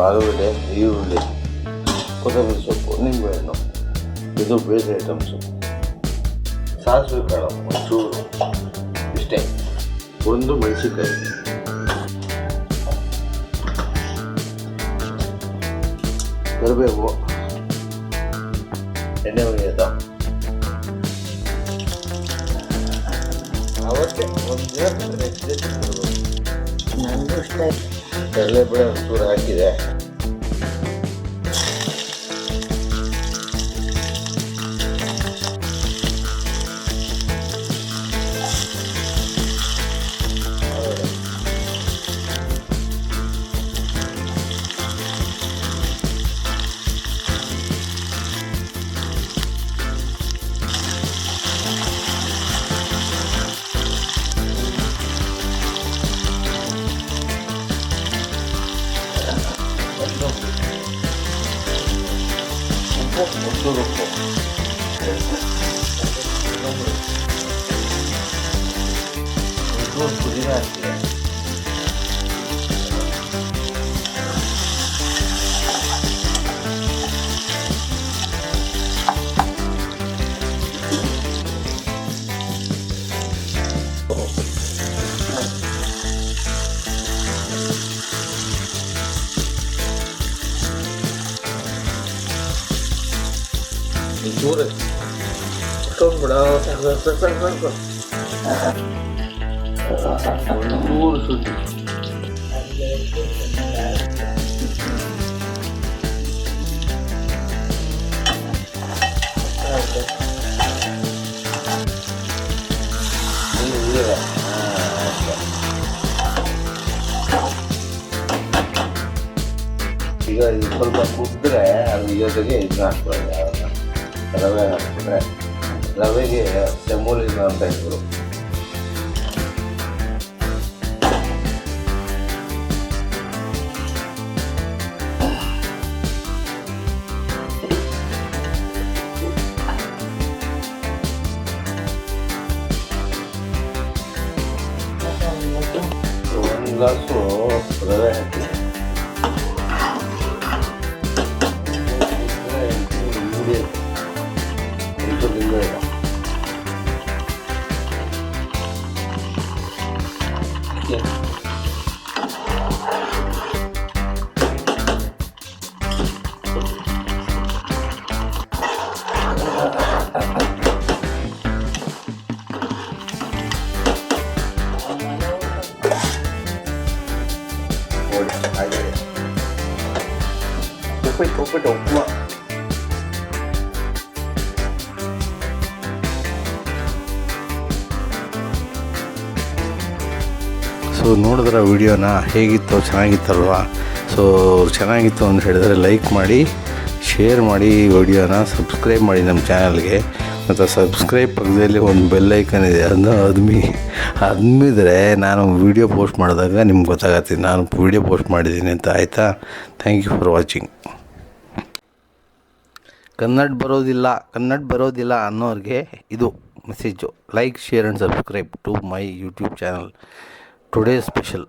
ಆಲೂಗಡ್ಡೆ, ಈರುಳ್ಳಿ, ಕೊತ್ತಂಬರಿ ಸೊಪ್ಪು, ನಿಂಬೆಹಣ್ಣು, ಇದು ಬೇಸ್ ಐಟಮ್ಸು. ಸಾಸಿವೆ ಕಾಳು ಒಂಚೂರು, ಇಷ್ಟೇ. ಒಂದು ಮೆಣಸಿನಕಾಯಿ, ಕರಿಬೇವು, ಎಣ್ಣೆ ಹೊಡೆಯೋದು ಅವತ್ತೇ ಒಂದು ದಿನ ನೆಕ್ಸ್ಟ್ ಡೇ ತಿನ್ಬೋದು. ನನಗೂ ಇಷ್ಟ. ಕಡಲೆಬೇಳೆ ಒಂಚೂರು ಹಾಕಿದೆ. ಒಂಚೂರು ಉಪ್ಪು, ಒಂಚೂರು ಪುದೀನ ಹಾಕ್ತಿದೆ. ಚೂರು ಅಷ್ಟೊಂದು ಬಿಡ, ಒಂಚೂರು ಶುದ್ಧಿ. ಈಗ ಇದು ಸ್ವಲ್ಪ ಕುದ್ರೆ ಅದು ಜೊತೆಗೆ ಇದನ್ನ ಹಾಕ್ಬೋದು. ರವೆ ಹಾಕ್ಬಿಟ್ರೆ ರವೆಗೆ ಸೆಮೋಲಿನ ಅಂತ ಇದ್ರು. ಒಂದು ಗ್ಲಾಸು ರವೆ ಹಾಕಿ ಉಪ್ಪಿಟ್ಟು ಉಪ್ಮಾ. ಸೊ ನೋಡಿದ್ರೆ ವಿಡಿಯೋನ ಹೇಗಿತ್ತು, ಚೆನ್ನಾಗಿತ್ತಲ್ವಾ? ಸೊ ಚೆನ್ನಾಗಿತ್ತು ಅಂತ ಹೇಳಿದ್ರೆ ಲೈಕ್ ಮಾಡಿ, ಶೇರ್ ಮಾಡಿ, ವಿಡಿಯೋನ ಸಬ್ಸ್ಕ್ರೈಬ್ ಮಾಡಿ ನಮ್ಮ ಚಾನಲ್ಗೆ. ಮತ್ತು ಸಬ್ಸ್ಕ್ರೈಬ್ ಪಕ್ಕದಲ್ಲಿ ಒಂದು ಬೆಲ್ ಐಕನ್ ಇದೆ, ಅದನ್ನು ಅದ್ಮಿದ್ರೆ ನಾನು ವೀಡಿಯೋ ಪೋಸ್ಟ್ ಮಾಡಿದಾಗ ನಿಮ್ಗೆ ಗೊತ್ತಾಗತ್ತೆ ನಾನು ವೀಡಿಯೋ ಪೋಸ್ಟ್ ಮಾಡಿದ್ದೀನಿ ಅಂತ. ಆಯಿತಾ? Thank you for watching. Kannada ಬರೋದಿಲ್ಲ ಅನ್ನೋರಿಗೆ ಇದು message. Like, share and subscribe to my YouTube channel. Today special.